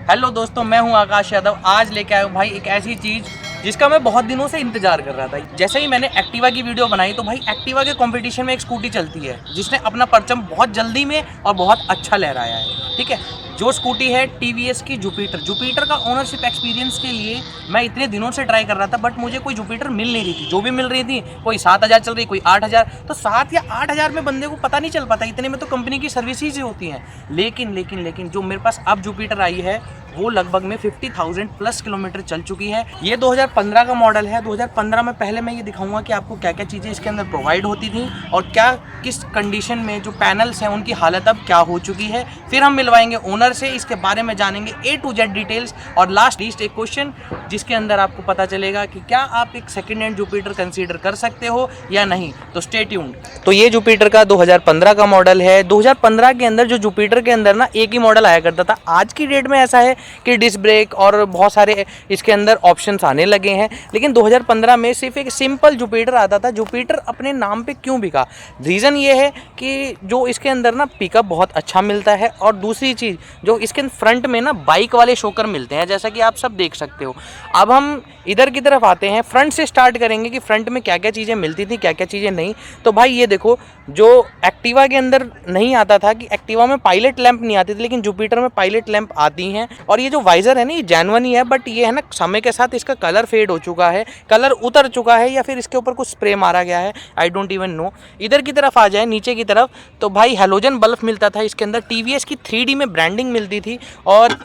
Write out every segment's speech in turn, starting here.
Hello दोस्तों, मैं हूं आकाश यादव। आज लेके आया हूं भाई एक ऐसी चीज़ जिसका मैं बहुत दिनों से इंतजार कर रहा था। जैसे ही मैंने एक्टिवा की वीडियो बनाई तो भाई एक्टिवा के कंपटीशन में एक स्कूटी चलती है जिसने अपना परचम बहुत जल्दी में और बहुत अच्छा लहराया है। ठीक है, जो स्कूटी है टीवीएस की जुपिटर। जुपिटर का ओनरशिप एक्सपीरियंस के लिए मैं इतने दिनों से ट्राई कर रहा था, बट मुझे कोई जुपिटर मिल नहीं रही थी। जो भी मिल रही थी कोई 7,000 चल रही, कोई 8,000। तो 7 या 8,000 में बंदे को पता नहीं चल पाता, इतने में तो कंपनी की सर्विसेज ही होती हैं। लेकिन जो मेरे पास अब जुपिटर आई है वो लगभग में 50,000 प्लस किलोमीटर चल चुकी है। ये 2015 का मॉडल है। 2015 में पहले मैं ये दिखाऊंगा कि आपको क्या क्या चीज़ें इसके अंदर प्रोवाइड होती थी और क्या किस कंडीशन में जो पैनल्स हैं उनकी हालत अब क्या हो चुकी है। फिर हम मिलवाएंगे ओनर से, इसके बारे में जानेंगे A to Z डिटेल्स। और लास्ट एक क्वेश्चन जिसके अंदर आपको पता चलेगा कि क्या आप एक सेकेंड हैंड जुपिटर कंसीडर कर सकते हो या नहीं। तो स्टे ट्यून्ड। तो ये जुपिटर का 2015 का मॉडल है। 2015 के अंदर जो जुपिटर के अंदर ना एक ही मॉडल आया करता था। आज की डेट में ऐसा है कि डिस्क ब्रेक और बहुत सारे इसके अंदर ऑप्शंस आने लगे हैं, लेकिन 2015 में सिर्फ एक सिंपल जुपिटर आता था। जुपिटर अपने नाम पे क्यों बिका? रीज़न ये है कि जो इसके अंदर ना पिकअप बहुत अच्छा मिलता है, और दूसरी चीज़ जो इसके फ्रंट में ना बाइक वाले शोकर मिलते हैं, जैसा कि आप सब देख सकते हो। अब हम इधर की तरफ आते हैं, फ्रंट से स्टार्ट करेंगे कि फ्रंट में क्या क्या चीज़ें मिलती थी, क्या क्या चीज़ें नहीं। तो भाई ये देखो, जो एक्टिवा के अंदर नहीं आता था कि एक्टिवा में पायलट लैंप नहीं आती थी, लेकिन जुपिटर में पायलट लैंप आती हैं। और ये जो वाइजर है ना, ये जेन्युइन ही है, बट ये है ना समय के साथ इसका कलर फेड हो चुका है, कलर उतर चुका है, या फिर इसके ऊपर कुछ स्प्रे मारा गया है, आई डोंट इवन नो। इधर की तरफ आ जाए, नीचे की तरफ, तो भाई हेलोजन बल्ब मिलता था इसके अंदर। टीवीएस की 3D में ब्रांडिंग मिलती थी, और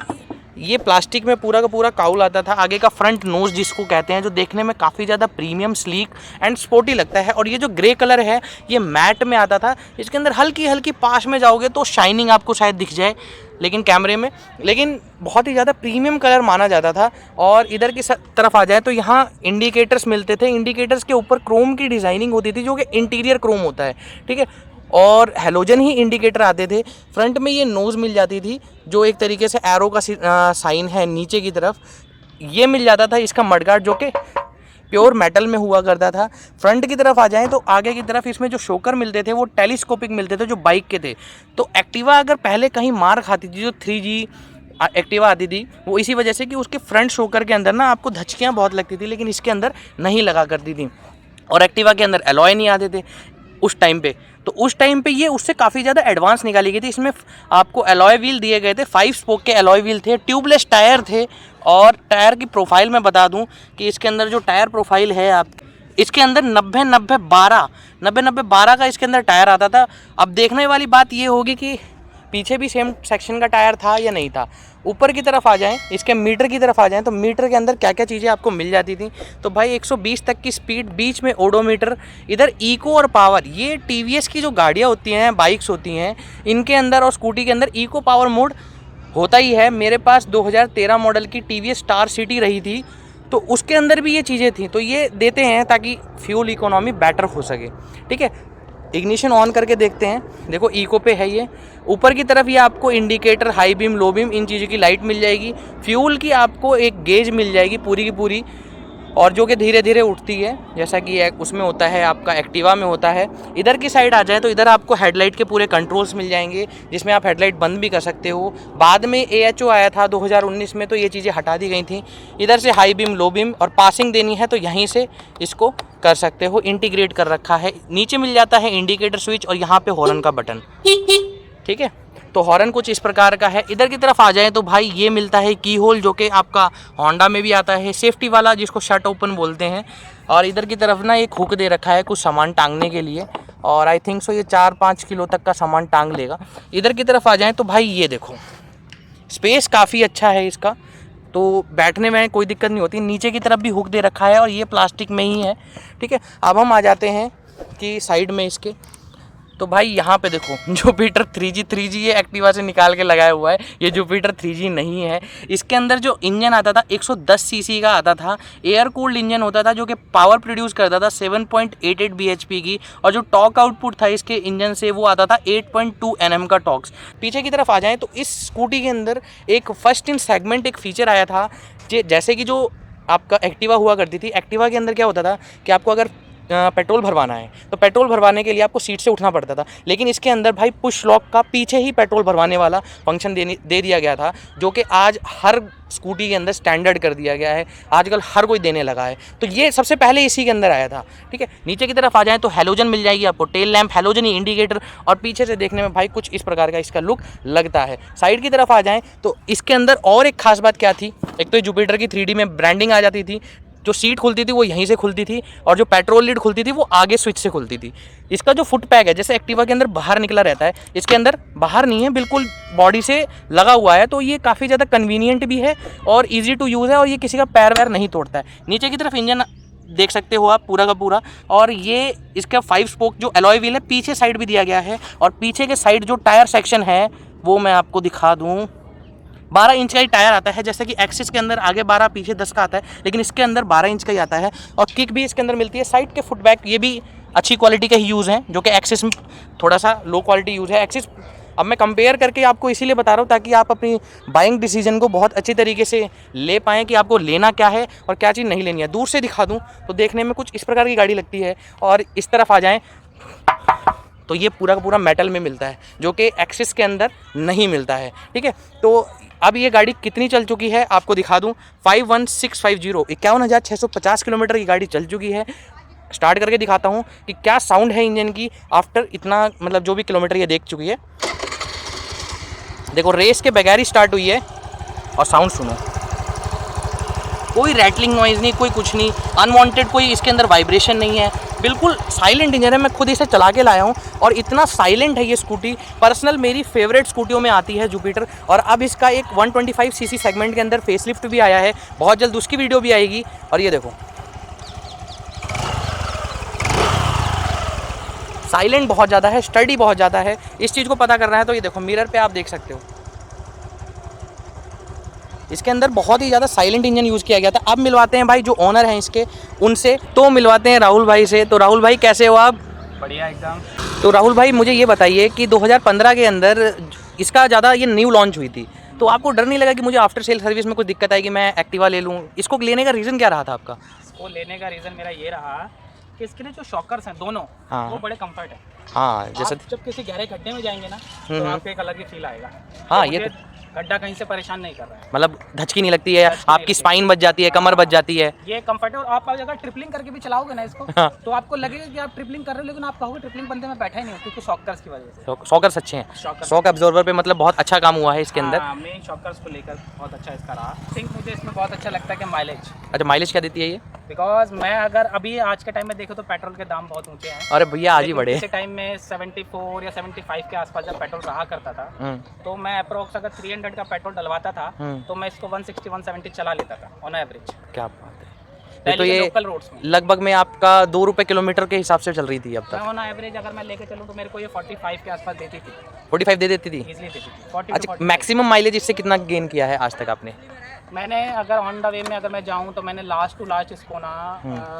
ये प्लास्टिक में पूरा का पूरा काउल आता था। आगे का फ्रंट नोज जिसको कहते हैं, जो देखने में काफ़ी ज़्यादा प्रीमियम, स्लीक एंड स्पोर्टी लगता है। और ये जो ग्रे कलर है ये मैट में आता था। इसके अंदर हल्की हल्की पास में जाओगे तो शाइनिंग आपको शायद दिख जाए, लेकिन कैमरे में, लेकिन बहुत ही ज़्यादा प्रीमियम कलर माना जाता था। और इधर की तरफ आ जाए तो यहाँ इंडिकेटर्स मिलते थे। इंडिकेटर्स के ऊपर क्रोम की डिज़ाइनिंग होती थी, जो कि इंटीरियर क्रोम होता है। ठीक है, और हेलोजन ही इंडिकेटर आते थे। फ्रंट में ये नोज़ मिल जाती थी, जो एक तरीके से एरो का साइन है नीचे की तरफ। ये मिल जाता था इसका मडगार्ड, जो कि प्योर मेटल में हुआ करता था। फ्रंट की तरफ आ जाएं तो आगे की तरफ इसमें जो शोकर मिलते थे वो टेलीस्कोपिक मिलते थे, जो बाइक के थे। तो एक्टिवा अगर पहले कहीं मार खाती थी, जो 3G एक्टिवा आती थी, वो इसी वजह से कि उसके फ्रंट शोकर के अंदर ना आपको धचकियाँ बहुत लगती थी, लेकिन इसके अंदर नहीं लगा करती थी। और एक्टिवा के अंदर एलॉय नहीं आते थे उस टाइम पे। तो उस टाइम पे ये उससे काफ़ी ज़्यादा एडवांस निकाली गई थी। इसमें आपको एलॉय व्हील दिए गए थे, 5 स्पोक के एलॉय व्हील थे, ट्यूबलेस टायर थे। और टायर की प्रोफाइल मैं बता दूं कि इसके अंदर जो टायर प्रोफाइल है, आप इसके अंदर 90-90-12 का इसके अंदर टायर आता था। अब देखने वाली बात ये होगी कि पीछे भी सेम सेक्शन का टायर था या नहीं था। ऊपर की तरफ आ जाएं, इसके मीटर की तरफ आ जाएं, तो मीटर के अंदर क्या क्या चीज़ें आपको मिल जाती थी। तो भाई 120 तक की स्पीड, बीच में ओडोमीटर। इधर इको और पावर, ये टीवीएस की जो गाड़ियाँ होती हैं, बाइक्स होती हैं, इनके अंदर और स्कूटी के अंदर इको पावर मोड होता ही है। मेरे पास 2013 मॉडल की टीवीएस स्टार सिटी रही थी, तो उसके अंदर भी ये चीज़ें थी। तो ये देते हैं ताकि फ्यूल इकोनॉमी बेटर हो सके। ठीक है, इग्निशन ऑन करके देखते हैं। देखो इको पे है ये। ऊपर की तरफ ये आपको indicator, high beam, low beam, इन चीज़ों की लाइट मिल जाएगी। फ्यूल की आपको एक गेज मिल जाएगी पूरी की पूरी, और जो कि धीरे धीरे उठती है, जैसा कि उसमें होता है, आपका एक्टिवा में होता है। इधर की साइड आ जाए तो इधर आपको हेडलाइट के पूरे कंट्रोल्स मिल जाएंगे, जिसमें आप हेडलाइट बंद भी कर सकते हो। बाद में AHO आया था 2019 में, तो ये चीज़ें हटा दी गई थी। इधर से हाई बीम, लो बीम, और पासिंग देनी है तो यहीं से इसको कर सकते हो, इंटीग्रेट कर रखा है। नीचे मिल जाता है इंडिकेटर स्विच, और यहाँ पे हॉर्न का बटन। ठीक है, तो हॉर्न कुछ इस प्रकार का है। इधर की तरफ आ जाए तो भाई ये मिलता है की होल, जो कि आपका होंडा में भी आता है, सेफ्टी वाला, जिसको शट ओपन बोलते हैं। और इधर की तरफ ना एक हुक दे रखा है कुछ सामान टांगने के लिए, और आई थिंक सो ये 4-5 किलो तक का सामान टांग लेगा। इधर की तरफ आ जाए तो भाई ये देखो, स्पेस काफ़ी अच्छा है इसका, तो बैठने में कोई दिक्कत नहीं होती। नीचे की तरफ भी हुक दे रखा है, और ये प्लास्टिक में ही है। ठीक है, अब हम आ जाते हैं कि साइड में इसके, तो भाई यहाँ पे देखो जुपिटर 3G ये एक्टिवा से निकाल के लगाया हुआ है। ये जुपिटर 3G नहीं है। इसके अंदर जो इंजन आता था 110 सीसी का आता था, एयर कूल्ड इंजन होता था, जो कि पावर प्रोड्यूस करता था 7.88 bhp की, और जो टॉर्क आउटपुट था इसके इंजन से वो आता था 8.2 Nm का टॉर्क्स। पीछे की तरफ आ जाएँ तो इस स्कूटी के अंदर एक फर्स्ट इन सेगमेंट एक फीचर आया था, जैसे कि जो आपका एक्टिवा हुआ करती थी। एक्टिवा के अंदर क्या होता था कि आपको अगर पेट्रोल भरवाना है तो पेट्रोल भरवाने के लिए आपको सीट से उठना पड़ता था, लेकिन इसके अंदर भाई पुश लॉक का पीछे ही पेट्रोल भरवाने वाला फंक्शन दे दिया गया था, जो कि आज हर स्कूटी के अंदर स्टैंडर्ड कर दिया गया है, आजकल हर कोई देने लगा है। तो ये सबसे पहले इसी के अंदर आया था, ठीक है। नीचे की तरफ आ जाएँ तो हेलोजन मिल जाएगी आपको, टेल लैंप, हेलोजन ही इंडिकेटर, और पीछे से देखने में भाई कुछ इस प्रकार का इसका लुक लगता है। साइड की तरफ आ जाएँ तो इसके अंदर और एक खास बात क्या थी, एक तो जुपिटर की 3D में ब्रांडिंग आ जाती थी, जो सीट खुलती थी वो यहीं से खुलती थी, और जो पेट्रोल लीड खुलती थी वो आगे स्विच से खुलती थी। इसका जो फुट पैक है, जैसे एक्टिवा के अंदर बाहर निकला रहता है, इसके अंदर बाहर नहीं है, बिल्कुल बॉडी से लगा हुआ है, तो ये काफ़ी ज़्यादा कन्वीनियंट भी है और ईजी टू यूज़ है, और ये किसी का पैर वैर नहीं तोड़ता है। नीचे की तरफ इंजन देख सकते हो आप पूरा का पूरा, और ये इसका 5 स्पोक जो अलॉय व्हील है पीछे साइड भी दिया गया है, और पीछे के साइड जो टायर सेक्शन है वो मैं आपको दिखा दूँ, 12 इंच का ही टायर आता है। जैसे कि एक्सिस के अंदर आगे 12 पीछे 10 का आता है, लेकिन इसके अंदर 12 इंच का ही आता है, और किक भी इसके अंदर मिलती है। साइड के फुटबैक ये भी अच्छी क्वालिटी के ही यूज़ हैं, जो कि एक्सिस में थोड़ा सा लो क्वालिटी यूज़ है। एक्सिस अब मैं कंपेयर करके आपको इसीलिए बता रहा हूँ ताकि आप अपनी बाइंग डिसीजन को बहुत अच्छी तरीके से ले पाएँ कि आपको लेना क्या है और क्या चीज़ नहीं लेनी है। दूर से दिखा दूँ तो देखने में कुछ इस प्रकार की गाड़ी लगती है, और इस तरफ आ जाएँ तो ये पूरा का पूरा मेटल में मिलता है, जो कि एक्सिस के अंदर नहीं मिलता है, ठीक है। तो अब ये गाड़ी कितनी चल चुकी है आपको दिखा दूं, 51650 51,650 किलोमीटर की गाड़ी चल चुकी है। स्टार्ट करके दिखाता हूं कि क्या साउंड है इंजन की आफ्टर इतना, मतलब जो भी किलोमीटर ये देख चुकी है। देखो रेस के बगैर ही स्टार्ट हुई है, और साउंड सुनो, कोई रैटलिंग नॉइज़ नहीं, कोई कुछ नहीं, अनवांटेड कोई इसके अंदर वाइब्रेशन नहीं है, बिल्कुल साइलेंट इंजन है। मैं खुद इसे चला के लाया हूँ और इतना साइलेंट है ये स्कूटी, पर्सनल मेरी फेवरेट स्कूटियों में आती है जुपिटर। और अब इसका एक 125 सीसी सेगमेंट के अंदर फेसलिफ्ट भी आया है, बहुत जल्द उसकी वीडियो भी आएगी। और ये देखो साइलेंट बहुत ज़्यादा है, स्टडी बहुत ज़्यादा है। इस चीज़ को पता करना है तो ये देखो मिरर पे आप देख सकते हो, इसके अंदर बहुत ही ज़्यादा साइलेंट इंजन यूज़ किया गया था। अब मिलवाते हैं भाई जो ओनर हैं इसके, उनसे, तो मिलवाते हैं राहुल भाई से। तो राहुल भाई कैसे हो आप? बढ़िया एकदम। तो राहुल भाई मुझे ये बताइए कि 2015 के अंदर इसका ज़्यादा ये न्यू लॉन्च हुई थी, तो आपको डर नहीं लगा कि मुझे आफ्टर सेल सर्विस में कोई दिक्कत आएगी, मैं एक्टिवा ले लूँ? इसको लेने का रीज़न क्या रहा था आपका? इसको लेने का रीज़न मेरा ये रहा कि इसके लिए जो शॉकर्स हैं दोनों, हाँ, वो बड़े कंफर्ट है। हाँ, जैसे जब किसी गहरे गड्ढे में जाएंगे ना तो आपको एक अलग ही फील आएगा। हाँ, तो ये गड्ढा कहीं से परेशान नहीं कर रहा है, मतलब धचकी नहीं लगती है, आपकी स्पाइन बच जाती है, कमर बच जाती है, ये कंफर्ट है। और आप अगर ट्रिपलिंग करके भी चलाओगे ना इसको, हाँ, तो आपको लगेगा कि आप ट्रिपलिंग कर रहे हो, लेकिन आप कहोगे ट्रिपलिंग बंदे में बैठा ही नहीं हो, क्योंकि शॉकर्स की वजह से। शॉकर्स अच्छे हैं, शॉक अब्जॉर्बर पे मतलब बहुत अच्छा काम हुआ है इसके अंदर। मेन शॉकर्स को लेकर बहुत अच्छा इसका रहा। थिंक मुझे इसमें बहुत अच्छा लगता है कि माइलेज। अच्छा, माइलेज क्या देती है ये? बिकॉज मैं अगर अभी आज के टाइम में देखो तो पेट्रोल के दाम बहुत ऊंचे हैं। अरे भैया आज ही बढ़े। इसी टाइम में 74 या 75 के आसपास जब पेट्रोल रहा करता था, तो मैं अप्रोक्स अगर 300 का पेट्रोल डलवाता था तो मैं इसको 160-170 चला लेता था ऑन एवरेज। क्या बात है। तो ये लोकल रोड्स में लगभग में आपका 2 रुपये किलोमीटर के हिसाब से चल रही थी अब तक? ऑन एवरेज अगर मैं लेके चलूँ तो मेरे को ये 45 के आसपास देती थी। 45 दे देती थी? इजीली देती थी 40। अच्छा, मैक्सिमम माइलेज इससे कितना गेन किया है आज तक आपने? मैंने अगर ऑन द वे में अगर मैं जाऊं तो मैंने लास्ट टू लास्ट इसको ना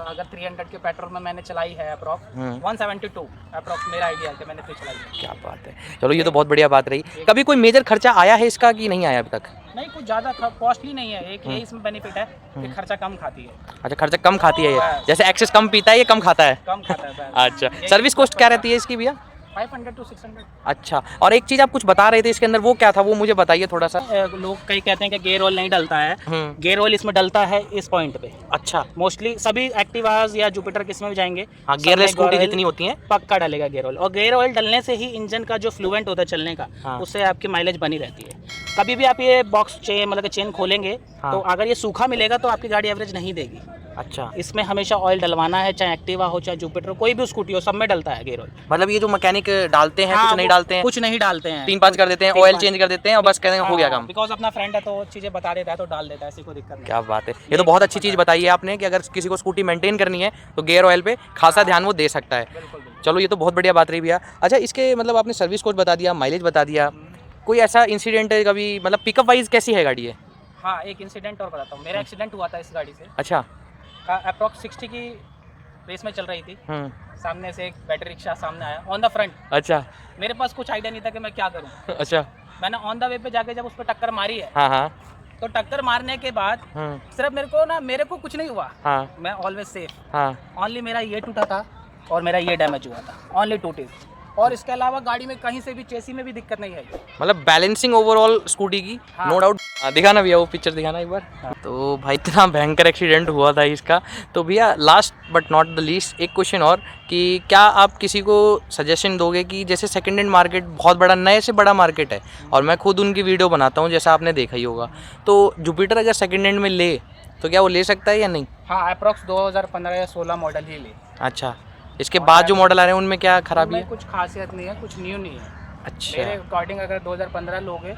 अगर 300 के पेट्रोल में मैंने चलाई है अप्रॉक्स 172 अप्रॉक्स, मेरा आइडिया है कि मैंने तो चलाई है। क्या बात है, चलो ये तो बहुत बढ़िया बात रही। कभी कोई मेजर खर्चा आया है इसका कि नहीं आया अभी तक? नहीं, कुछ ज़्यादा कॉस्टली नहीं है, एक यही इसमें बेनिफिट है कि खर्चा कम खाती है। अच्छा, खर्चा कम खाती है ये, जैसे एक्सेस कम पीता है ये कम खाता है? कम खाता है। अच्छा, सर्विस कॉस्ट क्या रहती है इसकी भैया? 500 to 600। अच्छा, और एक चीज़ आप कुछ बता रहे थे इसके अंदर, वो क्या था वो मुझे बताइए थोड़ा सा। लोग कई कहते हैं कि गेयर ऑयल नहीं डलता है, गेयर ऑयल इसमें डलता है इस पॉइंट पे। अच्छा, मोस्टली सभी एक्टिवाज या जुपिटर किस में भी जाएंगे, हाँ, गियरलेस स्कूटी जितनी होती हैं पक्का डलेगा गेयर ऑयल। और गेयर ऑयल डलने से ही इंजन का जो फ्लुएंट होता है चलने का, हाँ, उससे आपकी माइलेज बनी रहती है। कभी भी आप ये बॉक्स चेन मतलब चेन खोलेंगे, हाँ, तो अगर ये सूखा मिलेगा तो आपकी गाड़ी एवरेज नहीं देगी। अच्छा, इसमें हमेशा ऑयल डलवाना है, चाहे एक्टिवा हो चाहे जुपिटर, कोई भी स्कूटी हो, सब में डलता है गेयर ऑयल। मतलब ये जो मैकेनिक डालते हैं, हाँ, कुछ नहीं डालते हैं? कुछ नहीं डालते हैं, 3-5 कर देते हैं, ऑयल चेंज कर देते हैं और बस कहते हैं हो गया काम। बिकॉज अपना फ्रेंड है तो चीज़ें बता देता है तो डाल देता है, ऐसी कोई दिक्कत नहीं। क्या बात है, ये तो बहुत अच्छी चीज़ बताई है आपने कि अगर किसी को स्कूटी मेंटेन करनी है तो गेयर ऑयल पे खासा ध्यान वो दे सकता है। चलो ये तो बहुत बढ़िया बात रही भैया। अच्छा, इसके मतलब आपने सर्विस कोड बता दिया, माइलेज बता दिया, कोई ऐसा इंसिडेंट है कभी, मतलब पिकअप वाइज कैसी है गाड़ी है? हाँ, एक इंसिडेंट और बताता हूँ। मेरा एक्सीडेंट हुआ था इस गाड़ी से। अच्छा, अप्रॉक्स 60 की रेस में चल रही थी, सामने से एक बैटरी रिक्शा सामने आया ऑन द फ्रंट। अच्छा, मेरे पास कुछ आइडिया नहीं था कि मैं क्या करूं। अच्छा, मैंने ऑन द वे पे जाके जब उस पर टक्कर मारी है, हाँ हाँ, तो टक्कर मारने के बाद सिर्फ मेरे को कुछ नहीं हुआ। हाँ मैं ऑलवेज सेफ। हाँ ओनली मेरा ये टूटा था और मेरा ये डैमेज हुआ था, ओनली टूटे। और इसके अलावा गाड़ी में कहीं से भी चेसी में भी दिक्कत नहीं है। मतलब बैलेंसिंग ओवरऑल स्कूटी की हाँ। No doubt. दिखाना भैया वो पिक्चर दिखाना एक बार। हाँ। तो भाई इतना भयंकर एक्सीडेंट हुआ था इसका। तो भैया last but not the least एक क्वेश्चन और कि क्या आप किसी को सजेशन दोगे कि जैसे सेकेंड हैंड मार्केट बहुत बड़ा, नए से बड़ा मार्केट है और मैं खुद उनकी वीडियो बनाता हूँ जैसा आपने देखा ही होगा, तो जुपिटर अगर सेकेंड हैंड में ले तो क्या वो ले सकता है या नहीं? हाँ, अप्रॉक्स 2015 या 16 मॉडल ही ले। अच्छा, इसके बाद जो मॉडल आ रहे हैं उनमें क्या खराबी है? कुछ खासियत नहीं है, कुछ न्यू नहीं है। अच्छा, मेरे अकॉर्डिंग अगर 2015 लोगे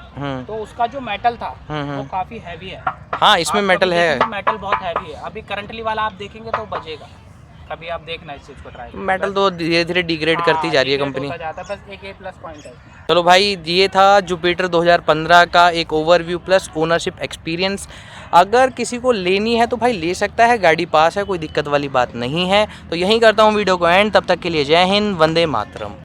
तो उसका जो मेटल था वो काफी हैवी है। हाँ इसमें मेटल है, मेटल बहुत हैवी है। अभी करंटली वाला आप देखेंगे तो बजेगा, कभी आप देखना इस चीज को ट्राई। मेटल तो धीरे धीरे डिग्रेड करती जा रही है कंपनी। बस एक A+ पॉइंट है। चलो भाई, ये था जुपिटर 2015 का एक ओवरव्यू प्लस ओनरशिप एक्सपीरियंस। अगर किसी को लेनी है तो भाई ले सकता है, गाड़ी पास है, कोई दिक्कत वाली बात नहीं है। तो यहीं करता हूँ वीडियो को एंड। तब तक के लिए जय हिंद, वंदे मातरम।